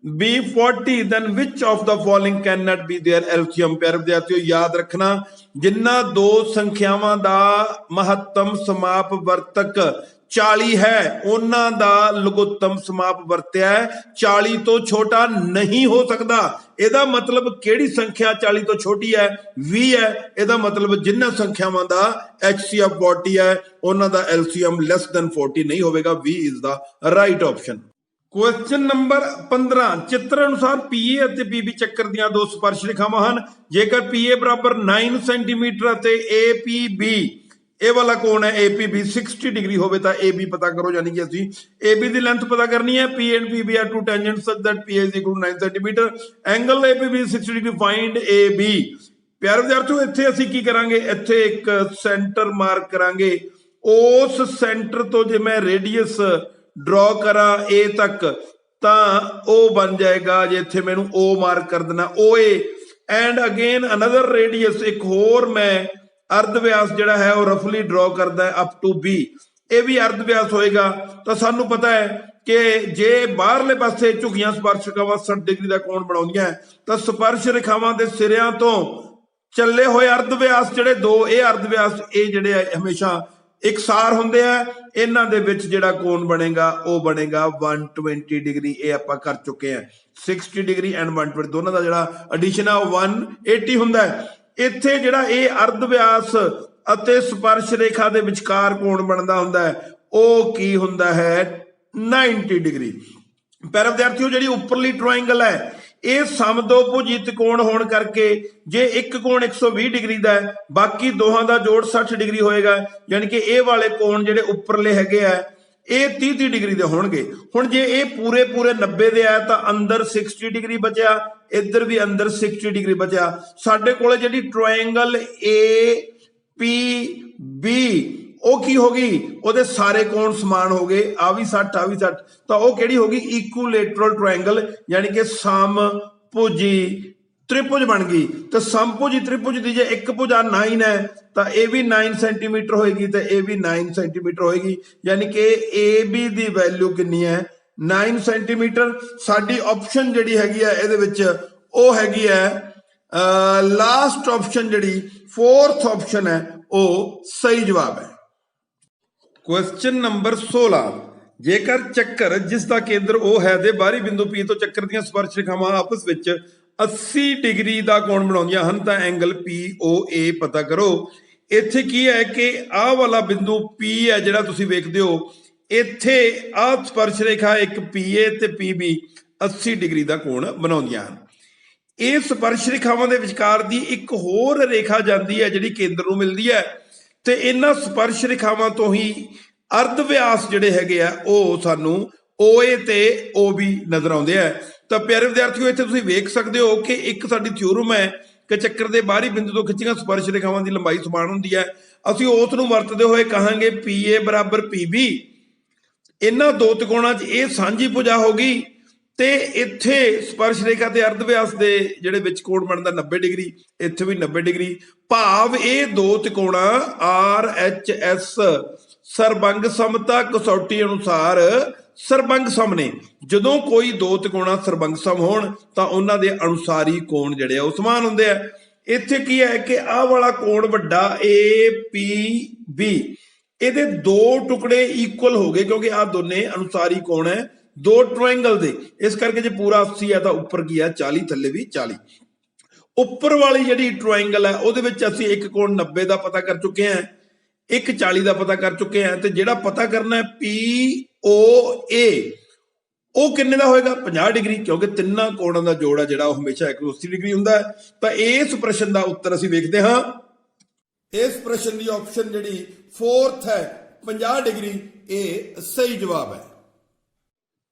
be 40 then which of the following cannot be their LCM? ਪਿਆਰੇ ਵਿਦਿਆਰਥੀਓ ਯਾਦ ਰੱਖਣਾ, ਜਿਨ੍ਹਾਂ ਦੋ ਸੰਖਿਆਵਾਂ ਦਾ ਮਹੱਤਮ ਸਮਾਪ ਵਰਤਕ 40 ਹੈ ਉਹਨਾਂ ਦਾ ਲਘੁੱਤਮ ਸਮਾਪ ਵਰਤਿਆ 40 ਤੋਂ ਛੋਟਾ ਨਹੀਂ ਹੋ ਸਕਦਾ। ਇਹਦਾ ਮਤਲਬ ਕਿਹੜੀ ਸੰਖਿਆ 40 ਤੋਂ ਛੋਟੀ ਹੈ? 20 ਹੈ। ਇਹਦਾ ਮਤਲਬ ਜਿਨ੍ਹਾਂ ਸੰਖਿਆਵਾਂ ਦਾ HC of 40 ਹੈ ਉਹਨਾਂ ਦਾ LCM less than 40 ਨਹੀਂ ਹੋਵੇਗਾ। 20 is the right option। Question number 15, ਚਿੱਤਰ ਅਨੁਸਾਰ PA ਅਤੇ PB ਚੱਕਰ ਦੀਆਂ ਦੋ ਸਪਰਸ਼ ਰੇਖਾਵਾਂ ਹਨ। ਜੇਕਰ PA ਬਰਾਬਰ 9 ਸੈਂਟੀਮੀਟਰ ਅਤੇ APB ਇਹ ਵਾਲਾ ਕੋਣ ਹੈ APB 60 ਡਿਗਰੀ ਹੋਵੇ ਤਾਂ AB ਪਤਾ ਕਰੋ। ਯਾਨੀ ਕਿ ਅਸੀਂ AB ਦੀ ਲੈਂਥ ਪਤਾ ਕਰਨੀ ਹੈ। P and PB are two tangents such that PA is equal to 9 centimeter. Angle APB is 60 degree. Find AB। ਪਿਆਰੇ ਵਿਦਿਆਰਥੀਓ ਇੱਥੇ ਅਸੀਂ ਕੀ ਕਰਾਂਗੇ? ਇੱਥੇ ਇੱਕ ਸੈਂਟਰ ਮਾਰਕ ਕਰਾਂਗੇ। ਉਸ ਸੈਂਟਰ ਤੋਂ ਜੇ ਮੈਂ ਰੇਡੀਅਸ ਡਰਾ ਕਰਾਂ A ਤੱਕ ਤਾਂ ਉਹ ਬਣ ਜਾਏਗਾ, ਜੇ ਇੱਥੇ ਮੈਨੂੰ O ਮਾਰਕ ਕਰ ਦੇਣਾ OA and again another radius ਇੱਕ ਹੋਰ ਮੈਂ ਅਰਧ ਵਿਆਸ ਜਿਹੜਾ ਹੈ ਉਹ ਰਫਲੀ ਡਰਾ ਕਰਦਾ ਹੈ ਅਪ ਟੂ B। ਇਹ ਵੀ ਅਰਧ ਵਿਆਸ ਹੋਏਗਾ। ਤਾਂ ਸਾਨੂੰ ਪਤਾ ਹੈ ਕਿ ਜੇ ਬਾਹਰਲੇ ਪਾਸੇ ਝੁਕੀਆਂ ਸਪਰਸ਼ ਰੇਖਾਵਾਂ 60 ਡਿਗਰੀ ਦਾ ਕੋਣ ਬਣਾਉਂਦੀਆਂ ਤਾਂ ਸਪਰਸ਼ ਰੇਖਾਵਾਂ ਦੇ ਸਿਰਿਆਂ ਤੋਂ ਚੱਲੇ ਹੋਏ ਅਰਧ ਵਿਆਸ ਜਿਹੜੇ ਦੋ, ਇਹ ਅਰਧ ਵਿਆਸ ਇਹ ਜਿਹੜੇ ਆ ਹਮੇਸ਼ਾ ਇਕਸਾਰ ਹੁੰਦੇ ਆ। ਇਹਨਾਂ ਦੇ ਵਿੱਚ ਜਿਹੜਾ ਕੋਣ ਬਣੇਗਾ ਉਹ ਬਣੇਗਾ 120 ਡਿਗਰੀ। ਇਹ ਆਪਾਂ ਕਰ ਚੁੱਕੇ ਆ। 60 ਡਿਗਰੀ ਐਂਡ 120 ਦੋਨਾਂ ਦਾ ਜਿਹੜਾ ਐਡੀਸ਼ਨ ਆ ਉਹ 180 ਹੁੰਦਾ ਹੈ। ਇੱਥੇ ਜਿਹੜਾ ਇਹ ਅਰਧ ਵਿਆਸ ਅਤੇ ਸਪਰਸ਼ ਰੇਖਾ ਦੇ ਵਿਚਕਾਰ ਕੋਣ ਬਣਦਾ ਹੁੰਦਾ ਹੈ ਉਹ ਕੀ ਹੁੰਦਾ ਹੈ 90 ਡਿਗਰੀ। ਪਿਆਰੇ ਵਿਦਿਆਰਥੀਓ ਜਿਹੜੀ ਉੱਪਰਲੀ ਟ੍ਰਾਇੰਗਲ ਹੈ ਇਹ ਸਮਦੋਭੁਜੀ ਤ੍ਰਿਕੋਣ ਹੋਣ ਕਰਕੇ ਜੇ ਇੱਕ ਕੋਣ 120 ਡਿਗਰੀ ਦਾ ਹੈ ਬਾਕੀ ਦੋਹਾਂ ਦਾ ਜੋੜ 60 ਡਿਗਰੀ ਹੋਏਗਾ। ਯਾਨੀ ਕਿ ਇਹ ਵਾਲੇ ਕੋਣ ਜਿਹੜੇ ਉੱਪਰਲੇ ਹੈਗੇ ਆ ਇਹ 30 ਡਿਗਰੀ ਦੇ ਹੋਣਗੇ। ਹੁਣ ਜੇ ਇਹ ਪੂਰੇ 90 ਦੇ ਆ ਤਾਂ ਅੰਦਰ 60 ਡਿਗਰੀ ਬਚਿਆ, ਇੱਧਰ ਵੀ ਅੰਦਰ 60 ਡਿਗਰੀ ਬਚਿਆ। ਸਾਡੇ ਕੋਲੇ ਜਿਹੜੀ ਟ੍ਰਾਇੰਗਲ APB ਉਹ ਕੀ ਹੋ ਗਈ? ਉਹਦੇ ਸਾਰੇ ਕੋਣ ਸਮਾਨ ਹੋ ਗਏ, ਆ ਵੀ 60 ਆ ਵੀ 60, ਤਾਂ ਉਹ ਕਿਹੜੀ ਹੋ ਗਈ? ਇਕੁਲੇਟਰਲ ਟ੍ਰਾਇੰਗਲ ਯਾਨੀ ਕਿ ਸਮਭੁਜੀ ਤ੍ਰਿਭੁਜ ਬਣ ਗਈ। ਤੇ ਸਮਭੁਜੀ ਤ੍ਰਿਭੁਜ ਦੀ ਜੇ ਇੱਕ ਭੁਜਾ 9 ਹੈ ਤਾਂ ਇਹ ਵੀ 9 ਸੈਂਟੀਮੀਟਰ ਹੋਏਗੀ ਤੇ ਇਹ ਵੀ 9 ਸੈਂਟੀਮੀਟਰ ਹੋਏਗੀ। ਯਾਨੀ ਕਿ AB ਦੀ ਵੈਲਿਊ ਕਿੰਨੀ ਹੈ 9 ਸੈਂਟੀਮੀਟਰ। ਸਾਡੀ ਆਪਸ਼ਨ ਜਿਹੜੀ ਹੈਗੀ ਹੈ ਇਹਦੇ ਵਿੱਚ ਉਹ ਹੈਗੀ ਹੈ ਲਾਸਟ ਆਪਸ਼ਨ ਜਿਹੜੀ 4th ਆਪਸ਼ਨ ਹੈ ਉਹ ਸਹੀ ਜਵਾਬ ਹੈ। ਕੁਐਸਚਨ ਨੰਬਰ 16, ਜੇਕਰ ਚੱਕਰ ਜਿਸ ਦਾ ਕੇਂਦਰ O ਹੈ ਦੇ ਬਾਹਰੀ ਬਿੰਦੂ P ਤੋਂ ਚੱਕਰ ਦੀਆਂ ਸਪਰਸ਼ ਰੇਖਾਵਾਂ ਆਪਸ ਵਿੱਚ 80 ਡਿਗਰੀ ਦਾ ਕੋਣ ਬਣਾਉਂਦੀਆਂ ਹਨ ਤਾਂ ਐਂਗਲ POA ਪਤਾ ਕਰੋ। ਇੱਥੇ ਕੀ ਹੈ ਕਿ ਆਹ ਵਾਲਾ ਬਿੰਦੂ P ਹੈ ਜਿਹੜਾ ਤੁਸੀਂ ਵੇਖਦੇ ਹੋ, ਇੱਥੇ ਆਹ ਸਪਰਸ਼ ਰੇਖਾ ਇੱਕ PA ਤੇ PB 80 ਡਿਗਰੀ ਦਾ ਕੋਣ ਬਣਾਉਂਦੀਆਂ ਹਨ। ਇਹ ਸਪਰਸ਼ ਰੇਖਾਵਾਂ ਦੇ ਵਿਚਕਾਰ ਦੀ ਇੱਕ ਹੋਰ ਰੇਖਾ ਜਾਂਦੀ ਹੈ ਜਿਹੜੀ ਕੇਂਦਰ ਨੂੰ ਮਿਲਦੀ ਹੈ ਤੇ ਇਹਨਾਂ ਸਪਰਸ਼ ਰੇਖਾਵਾਂ ਤੋਂ ਹੀ ਅਰਧ ਵਿਆਸ ਜਿਹੜੇ ਹੈਗੇ ਆ ਉਹ ਸਾਨੂੰ OA ਤੇ OB ਨਜ਼ਰ ਆਉਂਦੇ ਆ। ਤਾਂ ਪਿਆਰੇ ਵਿਦਿਆਰਥੀਓ ਇੱਥੇ ਤੁਸੀਂ ਵੇਖ ਸਕਦੇ ਹੋ ਕਿ ਇੱਕ ਸਾਡੀ ਥਿਊਰਮ ਹੈ ਕਿ ਚੱਕਰ ਦੇ ਬਾਹਰੀ ਬਿੰਦੂ ਤੋਂ ਖਿੱਚੀਆਂ ਸਪਰਸ਼ ਰੇਖਾਵਾਂ ਦੀ ਲੰਬਾਈ ਸਮਾਨ ਹੁੰਦੀ ਹੈ। ਅਸੀਂ ਉਸ ਨੂੰ ਵਰਤਦੇ ਹੋਏ ਕਹਾਂਗੇ PA ਬਰਾਬਰ PB। ਇਹਨਾਂ ਦੋ ਤਿਕੋਣਾਂ 'ਚ ਇਹ ਸਾਂਝੀ ਭੁਜਾ ਹੋ ਗਈ ਤੇ ਇੱਥੇ ਸਪਰਸ਼ ਰੇਖਾ ਤੇ ਅਰਧ ਵਿਆਸ ਦੇ ਜਿਹੜੇ ਵਿੱਚ ਕੋਣ ਬਣਦਾ 90 ਡਿਗਰੀ, ਇੱਥੇ ਵੀ 90 ਡਿਗਰੀ। ਭਾਵ ਇਹ ਦੋ ਤਿਕੋਣਾ RHS ਸਰਬੰਗ ਸਮਤਾ ਕਸੌਟੀ ਅਨੁਸਾਰ ਸਰਬੰਗ ਸਮ ਨੇ। ਜਦੋਂ ਕੋਈ ਦੋ ਤਿਕੋਣਾ ਸਰਬੰਗ ਸਮ ਹੋਣ ਤਾਂ ਉਹਨਾਂ ਦੇ ਅਨੁਸਾਰੀ ਕੋਣ ਜਿਹੜੇ ਆ ਉਹ ਸਮਾਨ ਹੁੰਦੇ ਆ। ਇੱਥੇ ਕੀ ਹੈ ਕਿ ਆਹ ਵਾਲਾ ਕੋਣ ਵੱਡਾ APB ਇਹਦੇ ਦੋ ਟੁਕੜੇ ਇਕੁਅਲ ਹੋ ਗਏ ਕਿਉਂਕਿ ਆਹ ਦੋਨੇ ਅਨੁਸਾਰੀ ਕੋਣ ਹੈ ਦੋ ਟ੍ਰਾਇੰਗਲ ਦੇ। ਇਸ ਕਰਕੇ ਜੇ ਪੂਰਾ 80 ਹੈ ਤਾਂ ਉੱਪਰ ਕੀ ਹੈ 40, ਥੱਲੇ ਵੀ 40। ਉੱਪਰ ਵਾਲੀ ਜਿਹੜੀ ਟ੍ਰਾਇੰਗਲ ਹੈ ਉਹਦੇ ਵਿੱਚ ਅਸੀਂ ਇੱਕ ਕੋਣ 90 ਦਾ ਪਤਾ ਕਰ ਚੁੱਕੇ ਹਾਂ, ਇੱਕ 40 ਦਾ ਪਤਾ ਕਰ ਚੁੱਕੇ ਹਾਂ ਤੇ ਜਿਹੜਾ ਪਤਾ ਕਰਨਾ ਹੈ POA ਉਹ ਕਿੰਨੇ ਦਾ ਹੋਏਗਾ 50 ਡਿਗਰੀ, ਕਿਉਂਕਿ ਤਿੰਨਾਂ ਕੋਣਾਂ ਦਾ ਜੋੜ ਹੈ ਜਿਹੜਾ ਉਹ ਹਮੇਸ਼ਾ 180 ਡਿਗਰੀ ਹੁੰਦਾ ਹੈ। ਤਾਂ ਇਸ ਪ੍ਰਸ਼ਨ ਦਾ ਉੱਤਰ ਅਸੀਂ ਵੇਖਦੇ ਹਾਂ। ਇਸ ਪ੍ਰਸ਼ਨ ਦੀ ਆਪਸ਼ਨ ਜਿਹੜੀ 4th ਹੈ 50 ਡਿਗਰੀ, ਇਹ ਸਹੀ ਜਵਾਬ ਹੈ।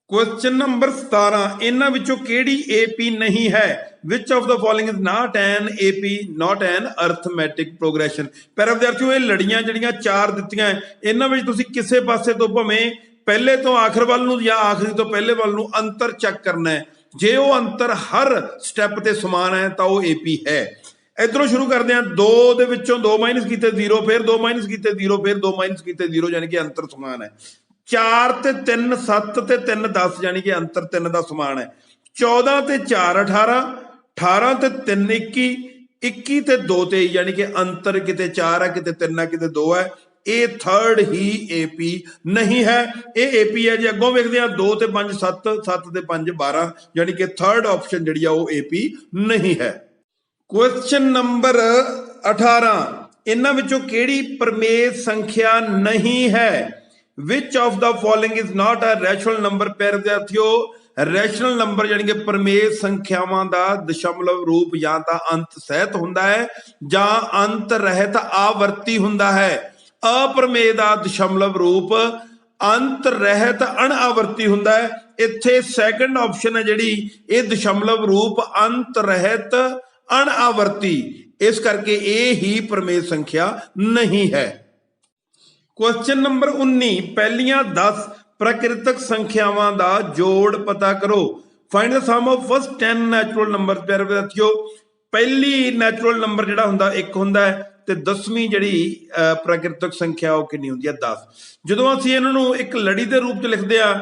ਕੁਐਸਚਨ ਨੰਬਰ 17, ਇਹਨਾਂ ਵਿੱਚੋਂ ਕਿਹੜੀ AP ਨਹੀਂ ਹੈ? Which of the following is not N AP not N arithmetic progression. ਪਰ ਵਿਦਿਆਰਥੀਓ, ਇਹ ਲੜੀਆਂ ਜਿਹੜੀਆਂ 4 ਦਿੱਤੀਆਂ, ਇਹਨਾਂ ਵਿੱਚ ਤੁਸੀਂ ਕਿਸੇ ਪਾਸੇ ਤੋਂ ਭਾਵੇਂ ਪਹਿਲੇ ਤੋਂ ਆਖਰ ਵੱਲ ਨੂੰ ਜਾਂ ਆਖਰੀ ਤੋਂ ਪਹਿਲੇ ਵੱਲ ਨੂੰ ਅੰਤਰ ਚੈੱਕ ਕਰਨਾ ਹੈ। ਜੇ ਉਹ ਅੰਤਰ ਹਰ ਸਟੈਪ ਤੇ ਸਮਾਨ ਹੈ ਤਾਂ ਉਹ AP ਹੈ। ਇਧਰੋਂ ਸ਼ੁਰੂ ਕਰਦੇ ਹਾਂ। 2 ਦੇ ਵਿੱਚੋਂ 2 ਮਾਈਨਸ ਕੀਤੇ 0, ਫਿਰ 2 ਮਾਈਨਸ ਕੀਤੇ 0, ਫਿਰ 2 ਮਾਈਨਸ ਕੀਤੇ 0, ਯਾਨੀ ਕਿ ਅੰਤਰ ਸਮਾਨ ਹੈ। 4 ਤੇ 3 7 ਤੇ 3 10, ਯਾਨੀ ਕਿ ਅੰਤਰ 3 ਦਾ ਸਮਾਨ ਹੈ। 14 ਤੇ 4 18, 18 ਤੇ 3 21, 21 ਤੇ 2 23, ਯਾਨੀ ਕਿ ਅੰਤਰ ਕਿਤੇ 4 ਹੈ, ਕਿਤੇ 3 ਹੈ, ਕਿਤੇ 2 ਹੈ। ਇਹ 3rd ਹੀ AP ਨਹੀਂ ਹੈ। ਇਹ AP ਹੈ ਜੀ। ਅੱਗੋਂ ਵੇਖਦੇ ਹਾਂ 2 ਤੇ 5 7, 7 ਤੇ 5 12, ਯਾਨੀ ਕਿ 3rd ਆਪਸ਼ਨ ਜਿਹੜੀ ਆ ਉਹ AP ਨਹੀਂ ਹੈ। ਕੁਐਸਚਨ ਨੰਬਰ 18, ਇਹਨਾਂ ਵਿੱਚੋਂ ਕਿਹੜੀ ਪ੍ਰਮੇୟ ਸੰਖਿਆ ਨਹੀਂ ਹੈ? Which of the following is not a rational number. ਪਿਆਰੇ ਵਿਦਿਆਰਥੀਓ, ਰੈਸ਼ਨਲ ਨੰਬਰ ਯਾਨੀ ਕਿ ਪ੍ਰਮੇୟ ਸੰਖਿਆਵਾਂ ਦਾ ਦਸ਼ਮਲਵ ਰੂਪ ਜਾਂ ਤਾਂ ਅੰਤ ਸਹਿਤ ਹੁੰਦਾ ਹੈ ਜਾਂ ਅੰਤ ਰਹਿਤ ਆਵਰਤੀ ਹੁੰਦਾ ਹੈ। ਅਪਰਮੇय ਦਾ ਦਸ਼ਮਲਵ ਰੂਪ ਅੰਤ ਰਹਿਤ ਅਣਆਵਰਤੀ ਹੁੰਦਾ ਹੈ। ਇੱਥੇ ਸੈਕੰਡ ਆਪਸ਼ਨ ਹੈ ਜਿਹੜੀ, ਇਹ ਦਸ਼ਮਲਵ ਰੂਪ ਅੰਤ ਰਹਿਤ ਅਣਆਵਰਤੀ, ਇਸ ਕਰਕੇ ਇਹ ਹੀ ਪ੍ਰਮੇय ਸੰਖਿਆ ਨਹੀਂ ਹੈ। ਕੁਐਸਚਨ ਨੰਬਰ 19, ਪਹਿਲੀਆਂ 10 ਪ੍ਰਕਿਰਤਕ ਸੰਖਿਆਵਾਂ ਦਾ ਜੋੜ ਪਤਾ ਕਰੋ। Find the sum of first 10 natural number. ਪਿਆਰੇ ਵਿਦਿਆਰਥੀਓ, ਪਹਿਲੀ ਨੈਚੁਰਲ ਨੰਬਰ ਜਿਹੜਾ ਹੁੰਦਾ 1 ਹੁੰਦਾ ਹੈ, ਤੇ 10ਵੀਂ ਜਿਹੜੀ ਪ੍ਰਕਿਰਤਕ ਸੰਖਿਆ ਉਹ ਕਿੰਨੀ ਹੁੰਦੀ ਹੈ 10। ਜਦੋਂ ਅਸੀਂ ਇਹਨਾਂ ਨੂੰ ਇੱਕ ਲੜੀ ਦੇ ਰੂਪ 'ਚ ਲਿਖਦੇ ਆ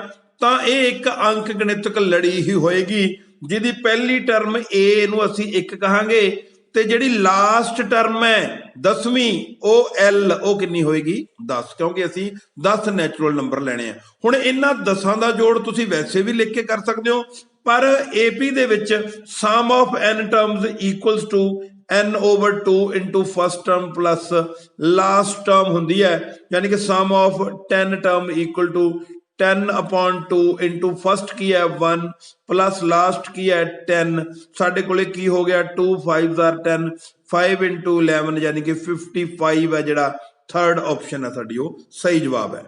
ਤਾਂ ਇਹ ਇੱਕ ਅੰਕ ਗਣਿਤਕ ਲੜੀ ਹੀ ਹੋਏਗੀ, ਜਿਹਦੀ ਪਹਿਲੀ ਟਰਮ A ਨੂੰ ਅਸੀਂ 1 ਕਹਾਂਗੇ, ਤੇ ਜਿਹੜੀ ਲਾਸਟ ਟਰਮ ਹੈ 10ਵੀਂ ਉਹ L, ਉਹ ਕਿੰਨੀ ਹੋਏਗੀ 10, ਕਿਉਂਕਿ ਅਸੀਂ 10 ਨੈਚੁਰਲ ਨੰਬਰ ਲੈਣੇ ਆ। ਹੁਣ ਇਹਨਾਂ 10 ਦਾ ਜੋੜ ਤੁਸੀਂ ਵੈਸੇ ਵੀ ਲਿਖ ਕੇ ਕਰ ਸਕਦੇ ਹੋ, ਪਰ AP ਦੇ ਵਿੱਚ sum of n terms equals to n/2 into first term plus last term ਹੁੰਦੀ ਹੈ, ਯਾਨੀ ਕਿ sum of 10 term equal to 10/2 into first ਕੀ ਹੈ 1 plus last ਕੀ ਹੈ 10। ਸਾਡੇ ਕੋਲੇ ਕੀ ਹੋ ਗਿਆ 2 5s are 10, 5 into 11 ਯਾਨੀ ਕਿ 55 ਹੈ, ਜਿਹੜਾ 3rd ਆਪਸ਼ਨ ਹੈ ਸਾਡੀ ਉਹ ਸਹੀ ਜਵਾਬ ਹੈ।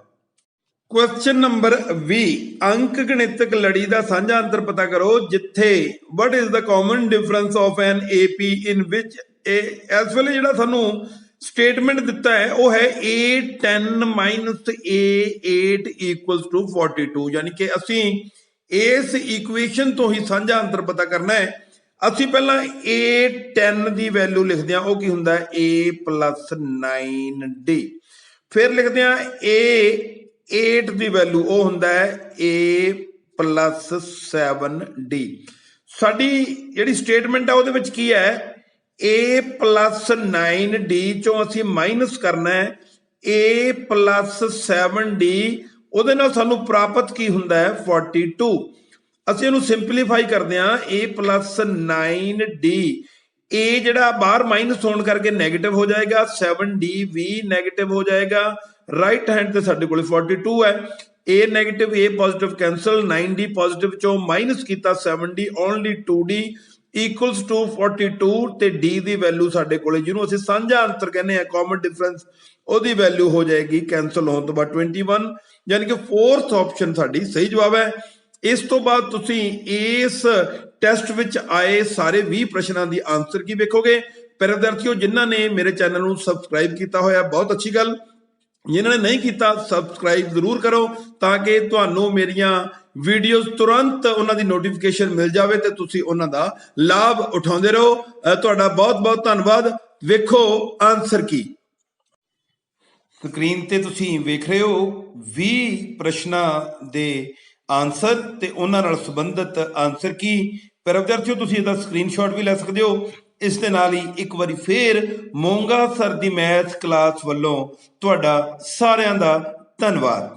ਕੁਐਸਚਨ ਨੰਬਰ 20, ਅੰਕ ਗਣਿਤਕ ਲੜੀ ਦਾ ਸਾਂਝਾ ਅੰਤਰ ਪਤਾ ਕਰੋ ਜਿੱਥੇ what is the common difference of an AP in which ਇਸ ਵੇਲੇ ਜਿਹੜਾ ਸਾਨੂੰ ਸਟੇਟਮੈਂਟ ਦਿੱਤਾ ਹੈ ਉਹ ਹੈ A10 minus A8 equals to 42, ਯਾਨੀ ਕਿ ਅਸੀਂ ਇਸ ਇਕੁਏਸ਼ਨ ਤੋਂ ਹੀ ਸਾਂਝਾ ਅੰਤਰ ਪਤਾ ਕਰਨਾ ਹੈ। ਅਸੀਂ ਪਹਿਲਾਂ A10 ਦੀ ਵੈਲਿਊ ਲਿਖਦੇ ਹਾਂ, ਉਹ ਕੀ ਹੁੰਦਾ ਹੈ A plus 9D। ਫਿਰ ਲਿਖਦੇ ਹਾਂ A8 ਦੀ ਵੈਲਿਊ, ਉਹ ਹੁੰਦਾ ਹੈ A plus 7D। ਸਾਡੀ ਜਿਹੜੀ ਸਟੇਟਮੈਂਟ ਹੈ ਉਹਦੇ ਵਿੱਚ ਕੀ ਹੈ A plus 9D ਚੋਂ ਅਸੀਂ ਮਾਈਨਸ ਕਰਨਾ ਹੈ A plus 7D, ਉਹਦੇ ਨਾਲ ਸਾਨੂੰ ਪ੍ਰਾਪਤ ਕੀ ਹੁੰਦਾ ਹੈ 42। ਅਸੀਂ ਇਹਨੂੰ ਸਿੰਪਲੀਫਾਈ ਕਰਦੇ ਹਾਂ A plus 9D, A ਜਿਹੜਾ ਬਾਹਰ ਮਾਈਨਸ ਹੋਣ ਕਰਕੇ ਨੈਗੇਟਿਵ ਹੋ ਜਾਏਗਾ, 7D ਵੀ ਨੈਗੇਟਿਵ ਹੋ ਜਾਏਗਾ। ਰਾਈਟ ਹੈਂਡ ਤੇ ਸਾਡੇ ਕੋਲ 42 ਹੈ, A negative A positive cancel, 9D positive ਚੋਂ ਮਾਈਨਸ ਕੀਤਾ 7D, only 2D equals to 42, ਤੇ D ਦੀ ਵੈਲਿਊ ਸਾਡੇ ਕੋਲੇ ਜਿਹਨੂੰ ਅਸੀਂ ਸਾਂਝਾ ਅੰਤਰ ਕਹਿੰਦੇ ਆ ਕਾਮਨ ਡਿਫਰੈਂਸ, ਉਹਦੀ ਵੈਲਿਊ ਹੋ ਜਾਏਗੀ ਕੈਂਸਲ ਹੋਣ ਤੋਂ ਬਾਅਦ 21, ਯਾਨੀ ਕਿ 4th ਆਪਸ਼ਨ ਸਾਡੀ ਸਹੀ ਜਵਾਬ ਹੈ। ਇਸ ਤੋਂ ਬਾਅਦ ਤੁਸੀਂ ਇਸ ਟੈਸਟ ਵਿੱਚ ਆਏ ਸਾਰੇ 20 ਪ੍ਰਸ਼ਨਾਂ ਦੀ ਆਨਸਰ ਕੀ ਵੇਖੋਗੇ। ਪਰ ਵਿਦਿਆਰਥੀਓ, ਜਿਨ੍ਹਾਂ ਨੇ ਮੇਰੇ ਚੈਨਲ ਨੂੰ ਸਬਸਕ੍ਰਾਈਬ ਕੀਤਾ ਹੋਇਆ ਬਹੁਤ ਅੱਛੀ ਗੱਲ, ਜਿਨ੍ਹਾਂ ਨੇ ਨਹੀਂ ਕੀਤਾ ਸਬਸਕ੍ਰਾਈਬ ਜ਼ਰੂਰ ਕਰੋ ਤਾਂ ਕਿ ਤੁਹਾਨੂੰ ਮੇਰੀਆਂ ਵੀਡੀਓਜ਼ ਤੁਰੰਤ ਉਹਨਾਂ ਦੀ ਨੋਟੀਫਿਕੇਸ਼ਨ ਮਿਲ ਜਾਵੇ ਤੇ ਤੁਸੀਂ ਉਹਨਾਂ ਦਾ ਲਾਭ ਉਠਾਉਂਦੇ ਰਹੋ। ਤੁਹਾਡਾ ਬਹੁਤ ਬਹੁਤ ਧੰਨਵਾਦ। ਵੇਖੋ ਆਨਸਰ ਕੀ। ਸਕਰੀਨ ਤੇ ਤੁਸੀਂ ਵੇਖ ਰਹੇ ਹੋ 20 ਪ੍ਰਸ਼ਨਾਂ ਦੇ ਆਨਸਰ ਤੇ ਉਹਨਾਂ ਨਾਲ ਸੰਬੰਧਿਤ ਆਨਸਰ ਕੀ। ਪਰ ਵਿਦਿਆਰਥੀਓ, ਤੁਸੀਂ ਇਹਦਾ ਸਕਰੀਨਸ਼ਾਟ ਵੀ ਲੈ ਸਕਦੇ ਹੋ। ਇਸ ਦੇ ਨਾਲ ਹੀ ਇੱਕ ਵਾਰੀ ਫੇਰ ਮੋਂਗਾ ਸਰ ਦੀ ਮੈਥ ਕਲਾਸ ਵੱਲੋਂ ਤੁਹਾਡਾ ਸਾਰਿਆਂ ਦਾ ਧੰਨਵਾਦ।